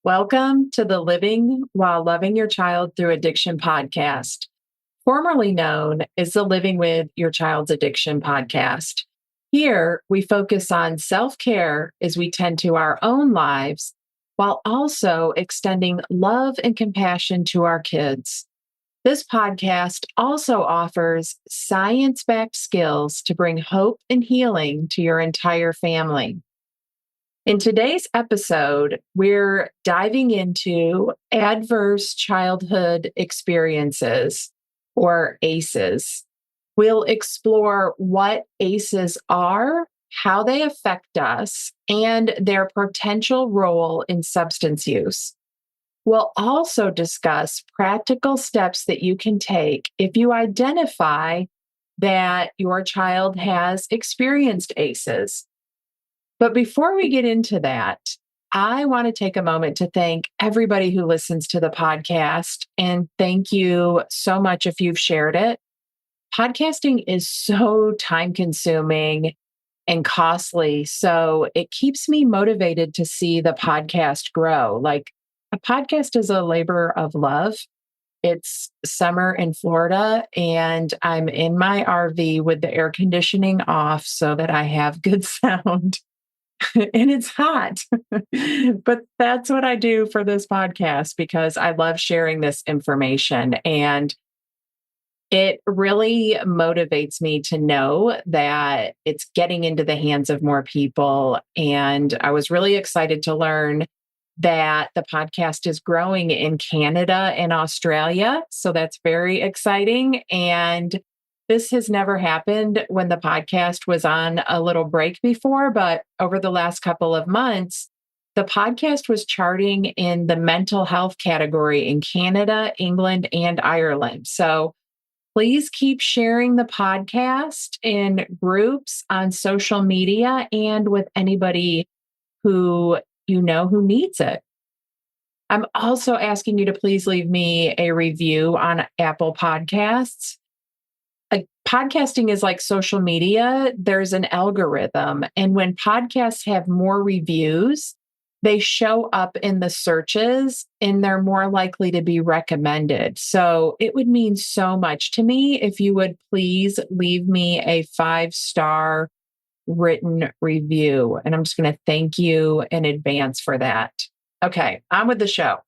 Welcome to the Living While Loving Your Child Through Addiction podcast, formerly known as the Living with Your Child's Addiction podcast. Here, we focus on self-care as we tend to our own lives while also extending love and compassion to our kids. This podcast also offers science-backed skills to bring hope and healing to your entire family. In today's episode, we're diving into adverse childhood experiences, or ACEs. We'll explore what ACEs are, how they affect us, and their potential role in substance use. We'll also discuss practical steps that you can take if you identify that your child has experienced ACEs. But before we get into that, I want to take a moment to thank everybody who listens to the podcast. And thank you so much if you've shared it. Podcasting is so time consuming and costly. So it keeps me motivated to see the podcast grow. Like a podcast is a labor of love. It's summer in Florida, and I'm in my RV with the air conditioning off so that I have good sound. And it's hot. But that's what I do for this podcast because I love sharing this information. And it really motivates me to know that it's getting into the hands of more people. And I was really excited to learn that the podcast is growing in Canada and Australia. So that's very exciting. And this has never happened when the podcast was on a little break before, but over the last couple of months, the podcast was charting in the mental health category in Canada, England, and Ireland. So please keep sharing the podcast in groups on social media and with anybody who you know who needs it. I'm also asking you to please leave me a review on Apple Podcasts. Podcasting is like social media. There's an algorithm. And when podcasts have more reviews, they show up in the searches and they're more likely to be recommended. So it would mean so much to me if you would please leave me a 5-star written review. And I'm just going to thank you in advance for that. Okay, on with the show.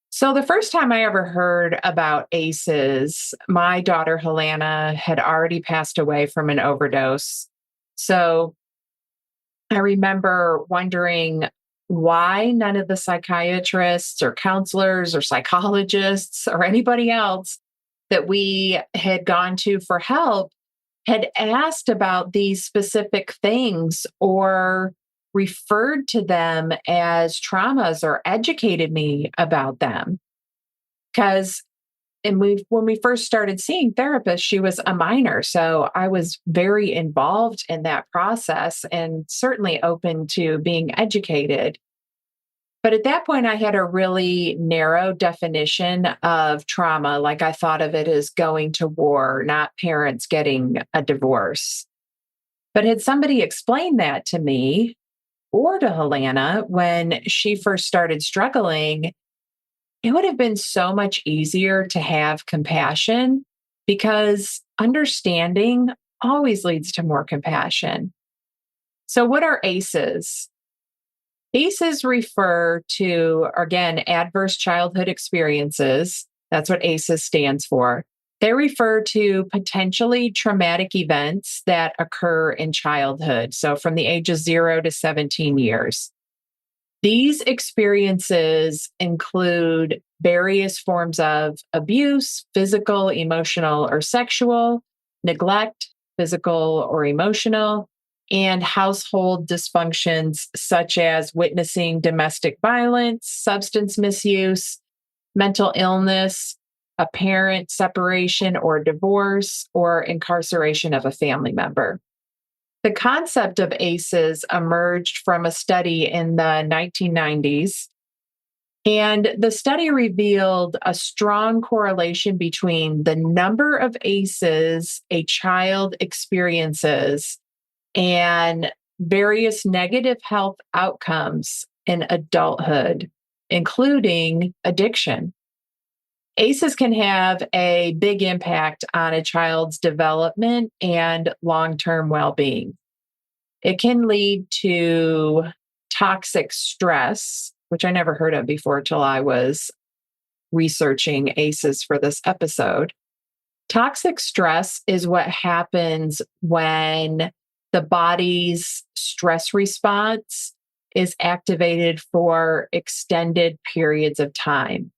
So the first time I ever heard about ACEs, my daughter Helena had already passed away from an overdose. So I remember wondering why none of the psychiatrists or counselors or psychologists or anybody else that we had gone to for help had asked about these specific things or referred to them as traumas or educated me about them. Because when we first started seeing therapists, she was a minor. So I was very involved in that process and certainly open to being educated. But at that point, I had a really narrow definition of trauma. Like I thought of it as going to war, not parents getting a divorce. But had somebody explained that to me, or to Helena when she first started struggling, it would have been so much easier to have compassion because understanding always leads to more compassion. So what are ACEs? ACEs refer to, again, adverse childhood experiences. That's what ACEs stands for. They refer to potentially traumatic events that occur in childhood, so from the ages 0 to 17 years. These experiences include various forms of abuse, physical, emotional, or sexual, neglect, physical or emotional, and household dysfunctions such as witnessing domestic violence, substance misuse, mental illness, a parent separation or divorce, or incarceration of a family member. The concept of ACEs emerged from a study in the 1990s, and the study revealed a strong correlation between the number of ACEs a child experiences and various negative health outcomes in adulthood. including addiction. ACEs can have a big impact on a child's development and long-term well-being. It can lead to toxic stress, which I never heard of before till I was researching ACEs for this episode. Toxic stress is what happens when the body's stress response is activated for extended periods of time.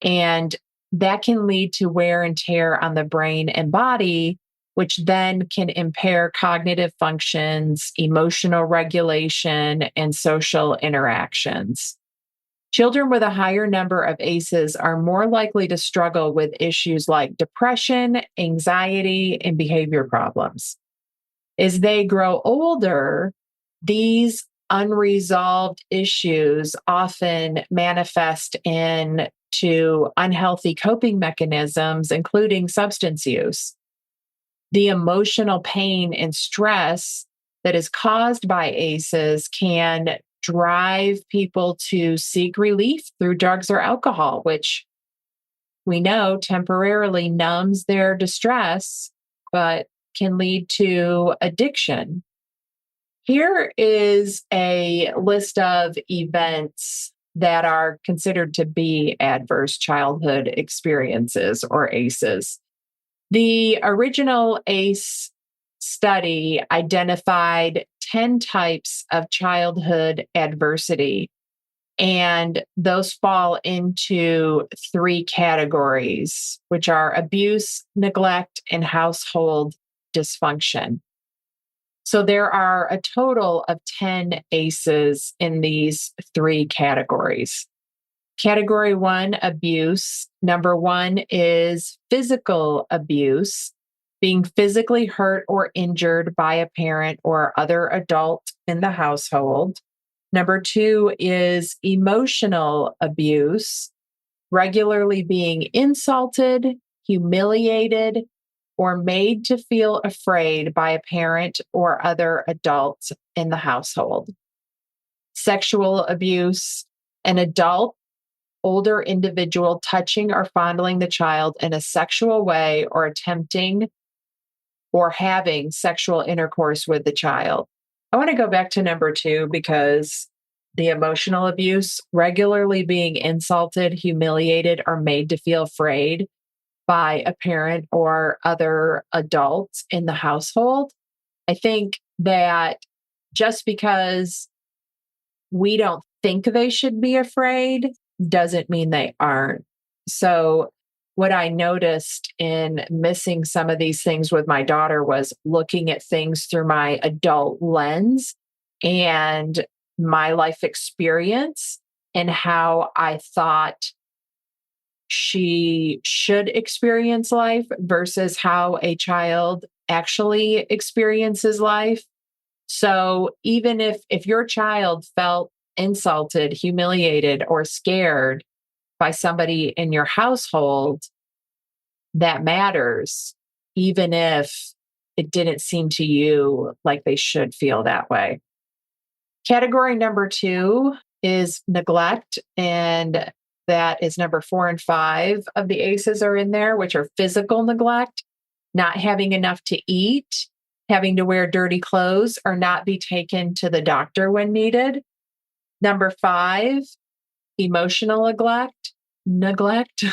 And that can lead to wear and tear on the brain and body, which then can impair cognitive functions, emotional regulation, and social interactions. Children with a higher number of ACEs are more likely to struggle with issues like depression, anxiety, and behavior problems. As they grow older, these unresolved issues often manifest into unhealthy coping mechanisms, including substance use. The emotional pain and stress that is caused by ACEs can drive people to seek relief through drugs or alcohol, which we know temporarily numbs their distress, but can lead to addiction. Here is a list of events that are considered to be adverse childhood experiences or ACEs. The original ACE study identified 10 types of childhood adversity, and those fall into 3 categories, which are abuse, neglect, and household dysfunction. So there are a total of 10 ACEs in these 3 categories. Category 1, abuse. Number 1 is physical abuse, being physically hurt or injured by a parent or other adult in the household. Number 2 is emotional abuse, regularly being insulted, humiliated, or made to feel afraid by a parent or other adult in the household. Sexual abuse, an adult, older individual touching or fondling the child in a sexual way or attempting or having sexual intercourse with the child. I want to go back to number 2 because the emotional abuse, regularly being insulted, humiliated, or made to feel afraid by a parent or other adults in the household. I think that just because we don't think they should be afraid doesn't mean they aren't. So what I noticed in missing some of these things with my daughter was looking at things through my adult lens and my life experience and how I thought she should experience life versus how a child actually experiences life. So even if your child felt insulted, humiliated, or scared by somebody in your household, that matters, even if it didn't seem to you like they should feel that way. Category number 2 is neglect, and that is number 4 and 5 of the ACEs are in there, which are physical neglect, not having enough to eat, having to wear dirty clothes, or not be taken to the doctor when needed. Number 5, emotional neglect,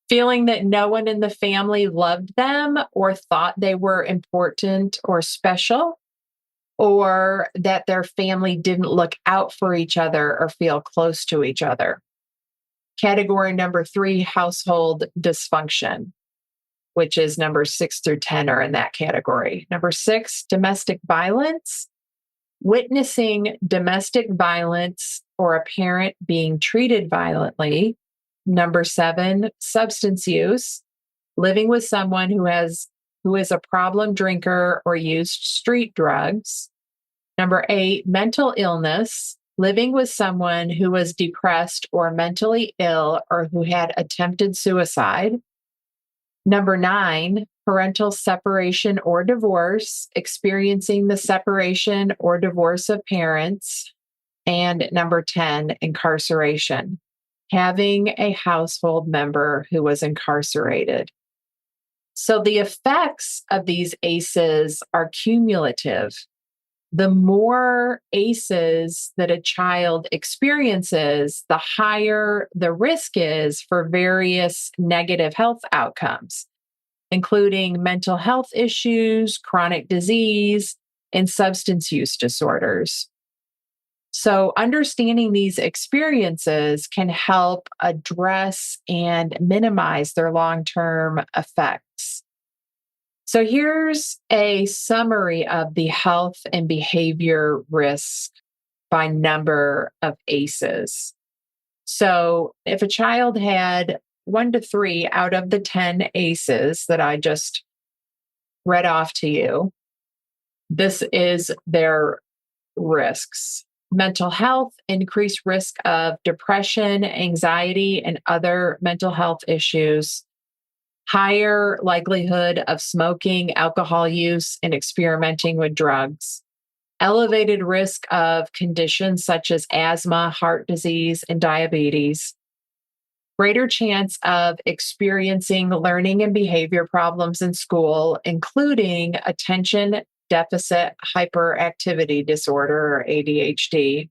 feeling that no one in the family loved them or thought they were important or special, or that their family didn't look out for each other or feel close to each other. Category number 3, household dysfunction, which is number 6 through 10 are in that category. Number 6, domestic violence. Witnessing domestic violence or a parent being treated violently. Number 7, substance use. Living with someone who is a problem drinker or used street drugs. Number 8, mental illness. Living with someone who was depressed or mentally ill or who had attempted suicide. Number 9, parental separation or divorce, experiencing the separation or divorce of parents. And number 10, incarceration, having a household member who was incarcerated. So the effects of these ACEs are cumulative. The more ACEs that a child experiences, the higher the risk is for various negative health outcomes, including mental health issues, chronic disease, and substance use disorders. So, understanding these experiences can help address and minimize their long term effects. So, here's a summary of the health and behavior risk by number of ACEs. So, if a child had 1 to 3 out of the 10 ACEs that I just read off to you, this is their risks. Mental health, increased risk of depression, anxiety, and other mental health issues. Higher likelihood of smoking, alcohol use, and experimenting with drugs. Elevated risk of conditions such as asthma, heart disease, and diabetes. Greater chance of experiencing learning and behavior problems in school, including attention deficit hyperactivity disorder or ADHD.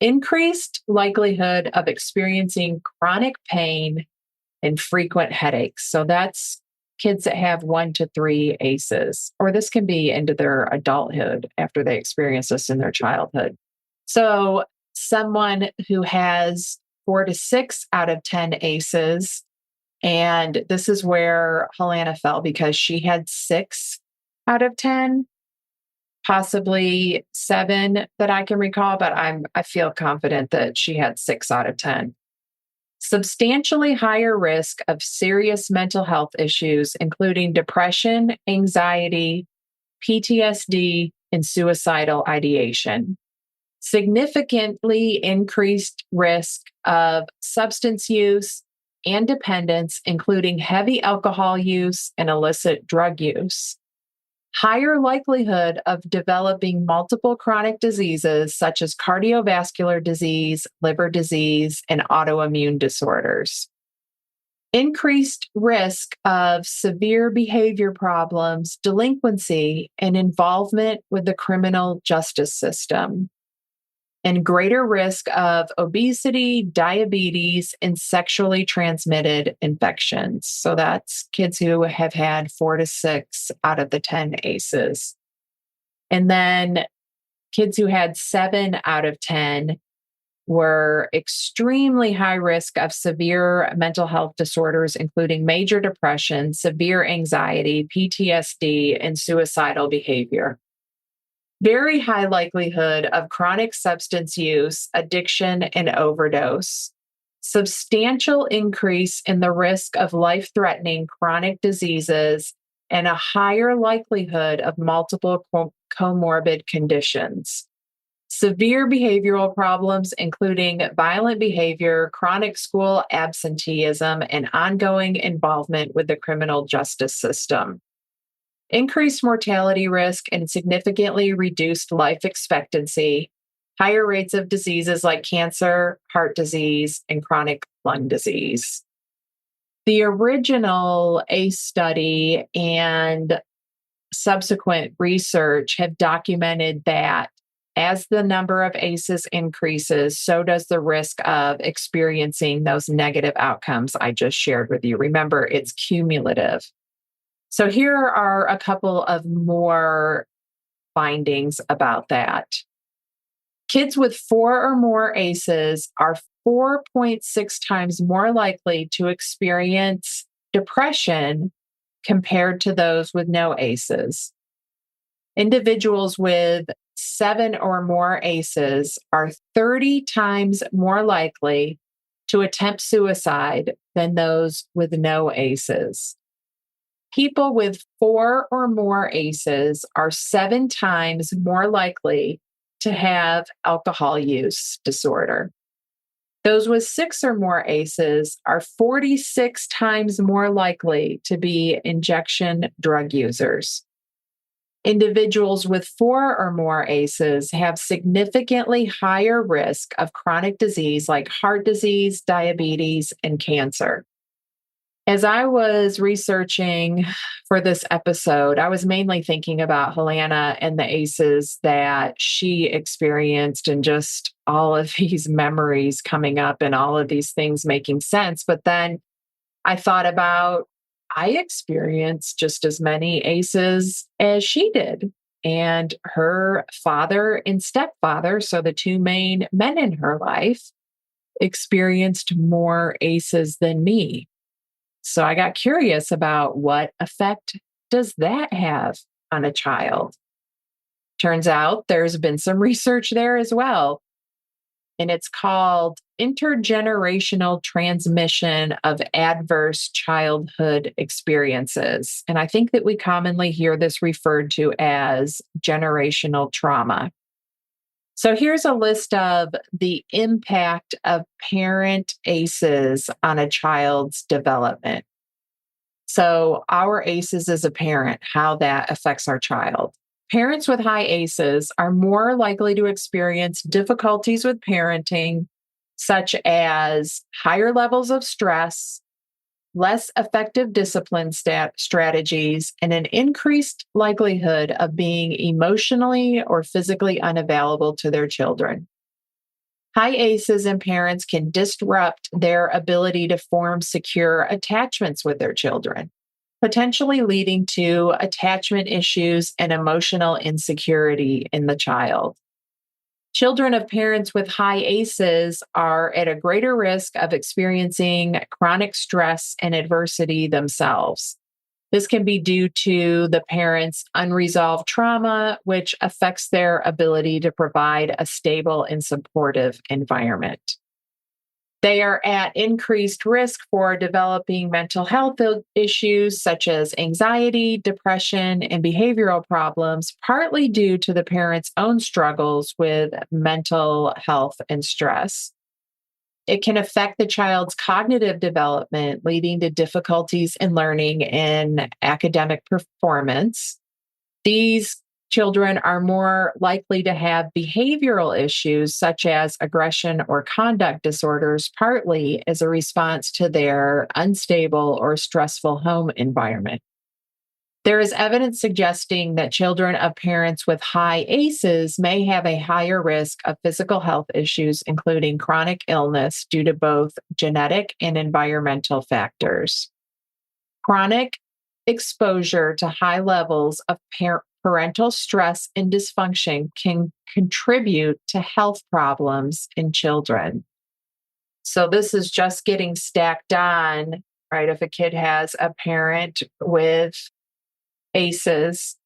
Increased likelihood of experiencing chronic pain and frequent headaches. So that's kids that have 1 to 3 ACEs, or this can be into their adulthood after they experience this in their childhood. So someone who has 4 to 6 out of 10 ACEs, and this is where Helena fell because she had 6 out of 10, possibly 7 that I can recall, but I feel confident that she had 6 out of 10. Substantially higher risk of serious mental health issues, including depression, anxiety, PTSD, and suicidal ideation. Significantly increased risk of substance use and dependence, including heavy alcohol use and illicit drug use. Higher likelihood of developing multiple chronic diseases such as cardiovascular disease, liver disease, and autoimmune disorders. Increased risk of severe behavior problems, delinquency, and involvement with the criminal justice system. And greater risk of obesity, diabetes, and sexually transmitted infections. So that's kids who have had 4 to 6 out of the 10 ACEs. And then kids who had 7 out of 10 were extremely high risk of severe mental health disorders, including major depression, severe anxiety, PTSD, and suicidal behavior. Very high likelihood of chronic substance use, addiction, and overdose. Substantial increase in the risk of life-threatening chronic diseases and a higher likelihood of multiple comorbid conditions. Severe behavioral problems, including violent behavior, chronic school absenteeism, and ongoing involvement with the criminal justice system. Increased mortality risk and significantly reduced life expectancy, higher rates of diseases like cancer, heart disease, and chronic lung disease. The original ACE study and subsequent research have documented that as the number of ACEs increases, so does the risk of experiencing those negative outcomes I just shared with you. Remember, it's cumulative. So here are a couple of more findings about that. Kids with 4 or more ACEs are 4.6 times more likely to experience depression compared to those with no ACEs. Individuals with 7 or more ACEs are 30 times more likely to attempt suicide than those with no ACEs. People with 4 or more ACEs are 7 times more likely to have alcohol use disorder. Those with 6 or more ACEs are 46 times more likely to be injection drug users. Individuals with 4 or more ACEs have significantly higher risk of chronic disease like heart disease, diabetes, and cancer. As I was researching for this episode, I was mainly thinking about Helena and the ACEs that she experienced and just all of these memories coming up and all of these things making sense. But then I thought about I experienced just as many ACEs as she did. And her father and stepfather, so the two main men in her life, experienced more ACEs than me. So I got curious about what effect does that have on a child? Turns out there's been some research there as well. And it's called intergenerational transmission of adverse childhood experiences. And I think that we commonly hear this referred to as generational trauma. So here's a list of the impact of parent ACEs on a child's development. So our ACEs as a parent, how that affects our child. Parents with high ACEs are more likely to experience difficulties with parenting, such as higher levels of stress, less effective discipline strategies, and an increased likelihood of being emotionally or physically unavailable to their children. High ACEs in parents can disrupt their ability to form secure attachments with their children, potentially leading to attachment issues and emotional insecurity in the child. Children of parents with high ACEs are at a greater risk of experiencing chronic stress and adversity themselves. This can be due to the parent's unresolved trauma, which affects their ability to provide a stable and supportive environment. They are at increased risk for developing mental health issues such as anxiety, depression, and behavioral problems, partly due to the parent's own struggles with mental health and stress. It can affect the child's cognitive development, leading to difficulties in learning and academic performance. These children are more likely to have behavioral issues such as aggression or conduct disorders, partly as a response to their unstable or stressful home environment. There is evidence suggesting that children of parents with high ACEs may have a higher risk of physical health issues, including chronic illness due to both genetic and environmental factors. Chronic exposure to high levels of parental stress and dysfunction can contribute to health problems in children. So this is just getting stacked on, right? If a kid has a parent with ACEs,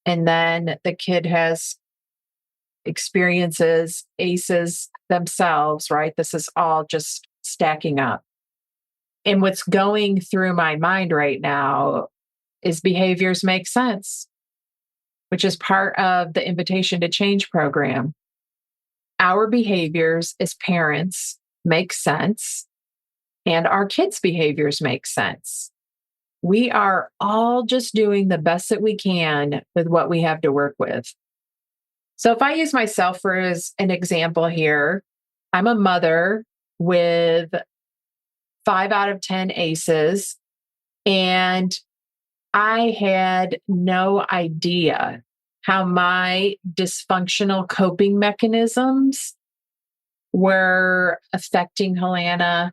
and then the kid experiences ACEs themselves, right? This is all just stacking up. And what's going through my mind right now is behaviors make sense, which is part of the Invitation to Change program. Our behaviors as parents make sense, and our kids' behaviors make sense. We are all just doing the best that we can with what we have to work with. So if I use myself as an example here, I'm a mother with 5 out of 10 ACEs, and I had no idea how my dysfunctional coping mechanisms were affecting Helena,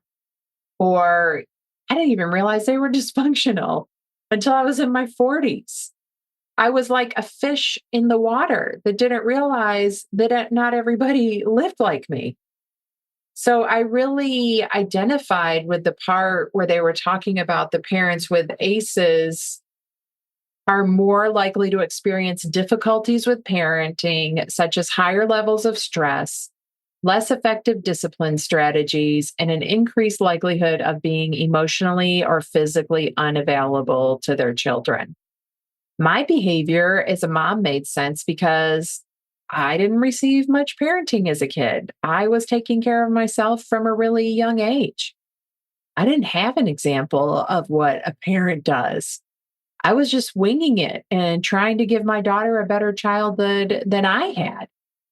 or I didn't even realize they were dysfunctional until I was in my 40s. I was like a fish in the water that didn't realize that not everybody lived like me. So I really identified with the part where they were talking about the parents with ACEs are more likely to experience difficulties with parenting, such as higher levels of stress, less effective discipline strategies, and an increased likelihood of being emotionally or physically unavailable to their children. My behavior as a mom made sense because I didn't receive much parenting as a kid. I was taking care of myself from a really young age. I didn't have an example of what a parent does. I was just winging it and trying to give my daughter a better childhood than I had.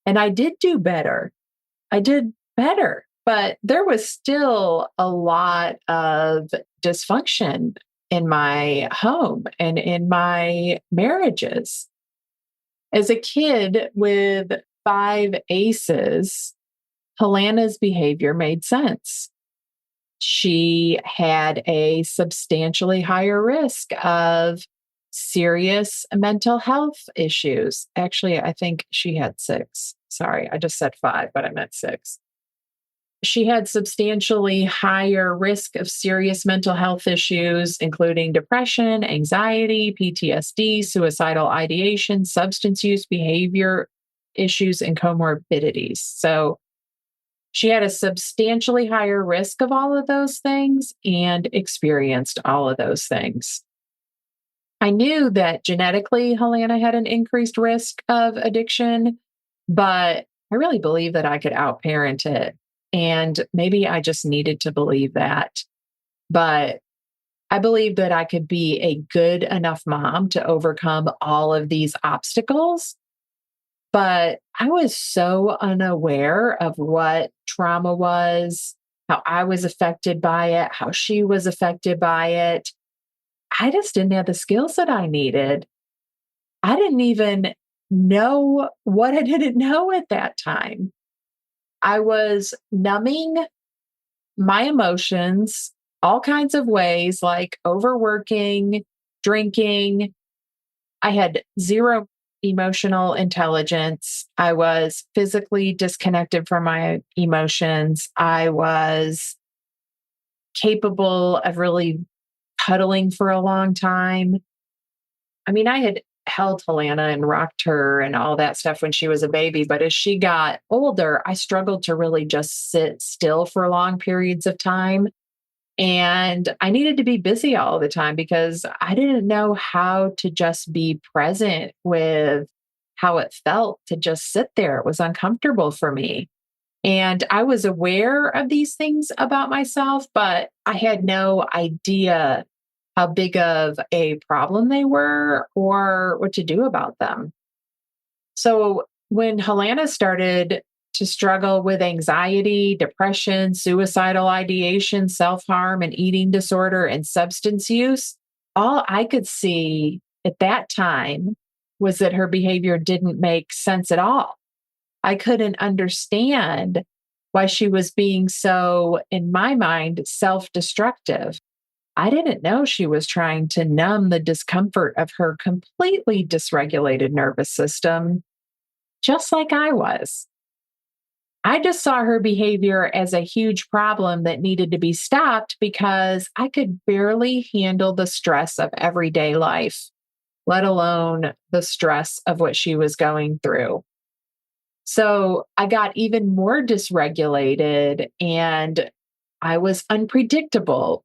And I did do better. I did better, but there was still a lot of dysfunction in my home and in my marriages. As a kid with five aces, Helana's behavior made sense. She had a substantially higher risk of serious mental health issues. Actually, I think she had six. Sorry, I just said five, but I meant six. She had substantially higher risk of serious mental health issues, including depression, anxiety, PTSD, suicidal ideation, substance use, behavior issues, and comorbidities. So she had a substantially higher risk of all of those things and experienced all of those things. I knew that genetically, Helena had an increased risk of addiction, but I really believe that I could outparent it. And maybe I just needed to believe that. But I believe that I could be a good enough mom to overcome all of these obstacles. But I was so unaware of what trauma was, how I was affected by it, how she was affected by it. I just didn't have the skills that I needed. I didn't even know what I didn't know at that time. I was numbing my emotions all kinds of ways, like overworking, drinking. I had zero emotional intelligence. I was physically disconnected from my emotions. I was capable of really cuddling for a long time. I mean, I had held Helena and rocked her and all that stuff when she was a baby. But as she got older, I struggled to really just sit still for long periods of time. And I needed to be busy all the time because I didn't know how to just be present with how it felt to just sit there. It was uncomfortable for me. And I was aware of these things about myself, but I had no idea how big of a problem they were or what to do about them. So when Helena started to struggle with anxiety, depression, suicidal ideation, self harm, and eating disorder and substance use, all I could see at that time was that her behavior didn't make sense at all. I couldn't understand why she was being so, in my mind, self destructive. I didn't know she was trying to numb the discomfort of her completely dysregulated nervous system, just like I was. I just saw her behavior as a huge problem that needed to be stopped because I could barely handle the stress of everyday life, let alone the stress of what she was going through. So I got even more dysregulated and I was unpredictable.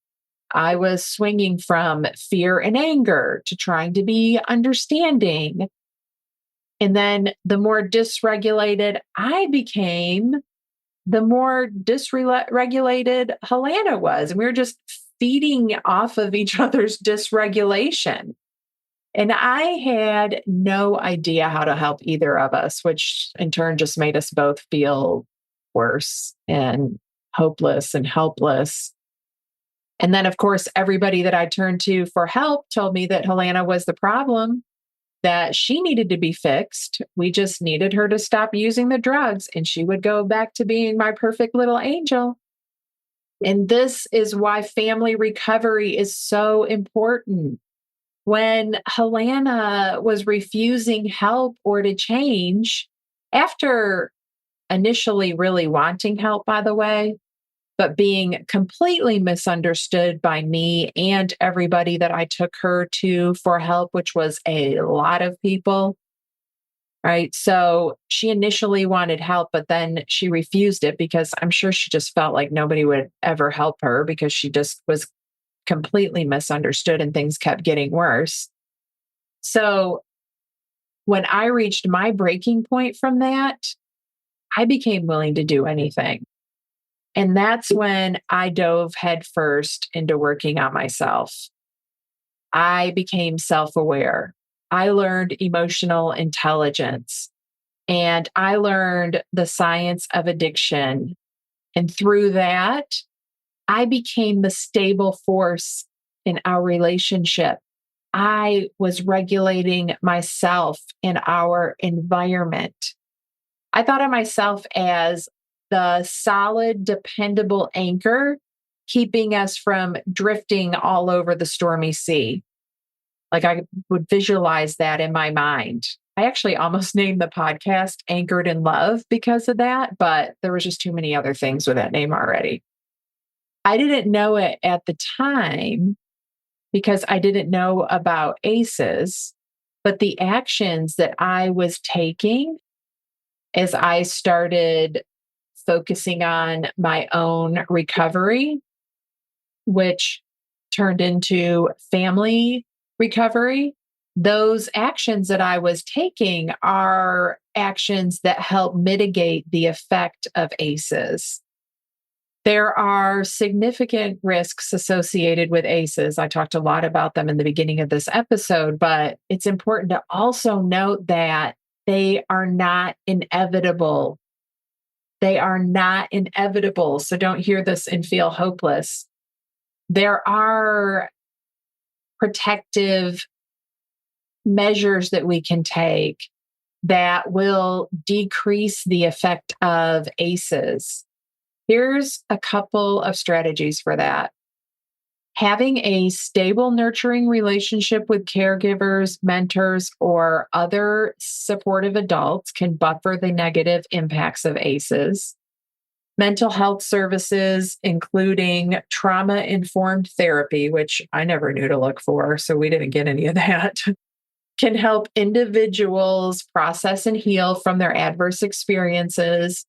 I was swinging from fear and anger to trying to be understanding. And then the more dysregulated I became, the more dysregulated Helena was. And we were just feeding off of each other's dysregulation. And I had no idea how to help either of us, which in turn just made us both feel worse and hopeless and helpless. And then, of course, everybody that I turned to for help told me that Helena was the problem, that she needed to be fixed. We just needed her to stop using the drugs and she would go back to being my perfect little angel. And this is why family recovery is so important. When Helena was refusing help or to change, after initially really wanting help, by the way, but being completely misunderstood by me and everybody that I took her to for help, which was a lot of people. Right. So she initially wanted help, but then she refused it because I'm sure she just felt like nobody would ever help her because she just was completely misunderstood and things kept getting worse. So when I reached my breaking point from that, I became willing to do anything. And that's when I dove headfirst into working on myself. I became self aware. I learned emotional intelligence and I learned the science of addiction. And through that, I became the stable force in our relationship. I was regulating myself in our environment. I thought of myself as the solid, dependable anchor, keeping us from drifting all over the stormy sea. Like I would visualize that in my mind. I actually almost named the podcast Anchored in Love because of that, but there was just too many other things with that name already. I didn't know it at the time because I didn't know about ACEs, but the actions that I was taking as I started focusing on my own recovery, which turned into family recovery, those actions that I was taking are actions that help mitigate the effect of ACEs. There are significant risks associated with ACEs. I talked a lot about them in the beginning of this episode, but it's important to also note that they are not inevitable. They are not inevitable. So don't hear this and feel hopeless. There are protective measures that we can take that will decrease the effect of ACEs. Here's a couple of strategies for that. Having a stable, nurturing relationship with caregivers, mentors, or other supportive adults can buffer the negative impacts of ACEs. Mental health services, including trauma informed therapy, which I never knew to look for, so we didn't get any of that, can help individuals process and heal from their adverse experiences.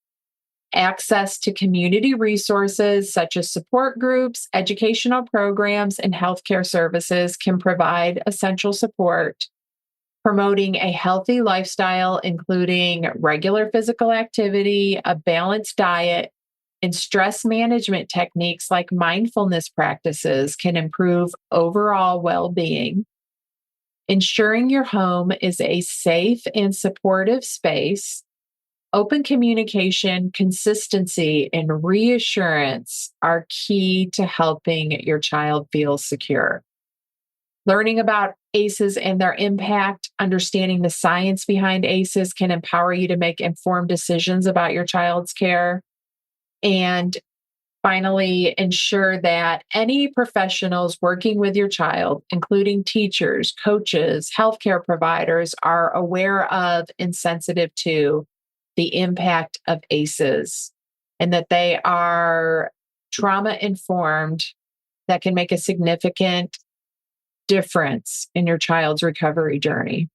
Access to community resources such as support groups, educational programs, and healthcare services can provide essential support. Promoting a healthy lifestyle, including regular physical activity, a balanced diet, and stress management techniques like mindfulness practices can improve overall well being. Ensuring your home is a safe and supportive space. Open communication, consistency, and reassurance are key to helping your child feel secure. Learning about ACEs and their impact, understanding the science behind ACEs can empower you to make informed decisions about your child's care. And finally, ensure that any professionals working with your child, including teachers, coaches, healthcare providers, are aware of and sensitive to the impact of ACEs and that they are trauma informed that can make a significant difference in your child's recovery journey.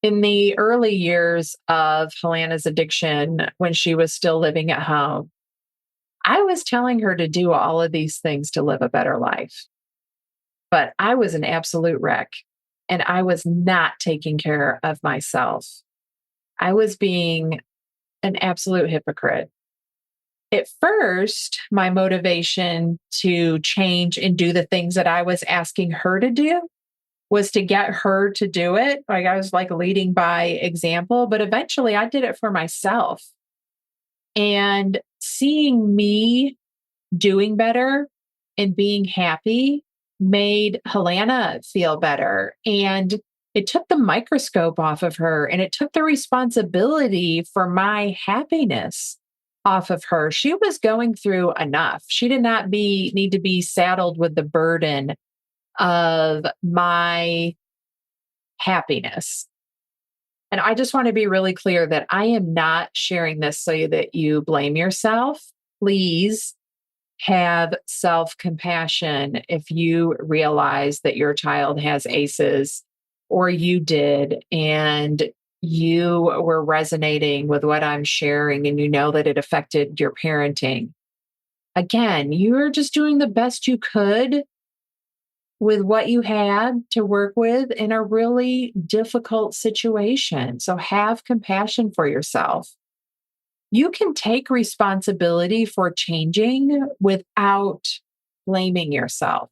In the early years of Helena's addiction, when she was still living at home, I was telling her to do all of these things to live a better life. But I was an absolute wreck and I was not taking care of myself. I was being an absolute hypocrite. At first, my motivation to change and do the things that I was asking her to do was to get her to do it. Like I was like leading by example, but eventually I did it for myself. And seeing me doing better and being happy made Helena feel better. And it took the microscope off of her and it took the responsibility for my happiness off of her. She was going through enough. She did not need to be saddled with the burden of my happiness. And I just want to be really clear that I am not sharing this so that you blame yourself. Please have self-compassion if you realize that your child has ACEs or you did and you were resonating with what I'm sharing and you know that it affected your parenting. Again, you're just doing the best you could with what you had to work with in a really difficult situation. So have compassion for yourself. You can take responsibility for changing without blaming yourself.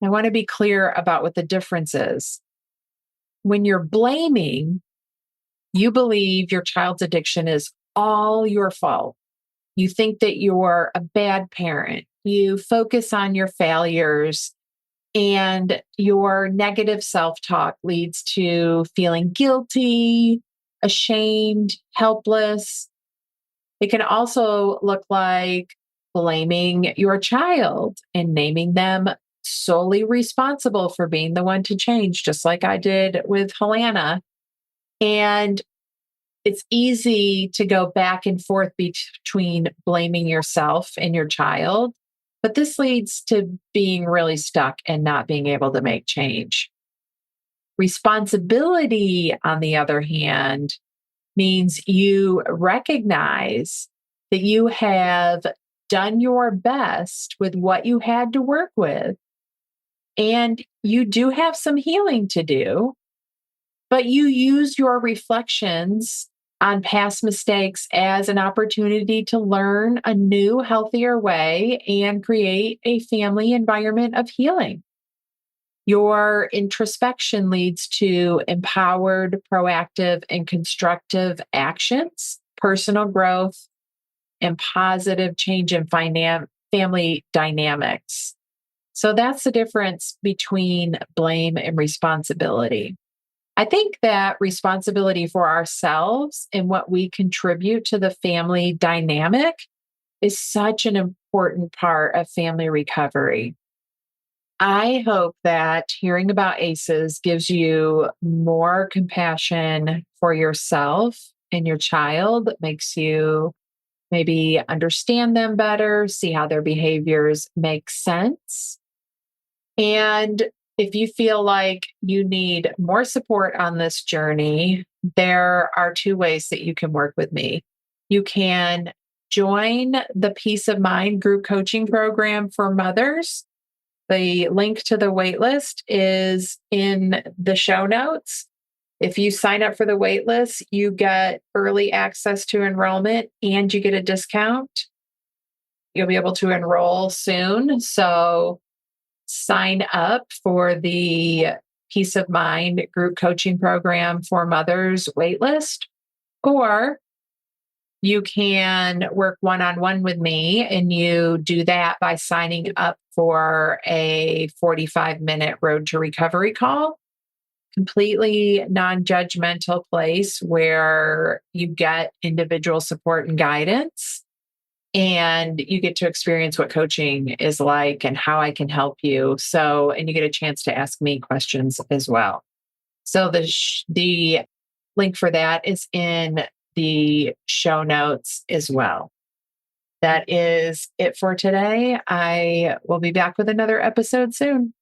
I want to be clear about what the difference is. When you're blaming, you believe your child's addiction is all your fault. You think that you're a bad parent. You focus on your failures, and your negative self talk leads to feeling guilty, ashamed, helpless. It can also look like blaming your child and naming them solely responsible for being the one to change, just like I did with Helena. And it's easy to go back and forth between blaming yourself and your child, but this leads to being really stuck and not being able to make change. Responsibility, on the other hand, means you recognize that you have done your best with what you had to work with, and you do have some healing to do, but you use your reflections on past mistakes as an opportunity to learn a new, healthier way and create a family environment of healing. Your introspection leads to empowered, proactive, and constructive actions, personal growth, and positive change in family dynamics. So that's the difference between blame and responsibility. I think that responsibility for ourselves and what we contribute to the family dynamic is such an important part of family recovery. I hope that hearing about ACEs gives you more compassion for yourself and your child, that makes you maybe understand them better, see how their behaviors make sense. And if you feel like you need more support on this journey, there are two ways that you can work with me. You can join the Peace of Mind group coaching program for mothers. The link to the waitlist is in the show notes. If you sign up for the waitlist, you get early access to enrollment and you get a discount. You'll be able to enroll soon. So sign up for the Peace of Mind group coaching program for mothers waitlist, or you can work one-on-one with me, and you do that by signing up for a 45-minute road to recovery call. Completely non-judgmental place where you get individual support and guidance, and you get to experience what coaching is like and how I can help you. So, and you get a chance to ask me questions as well. So the link for that is in the show notes as well. That is it for today. I will be back with another episode soon.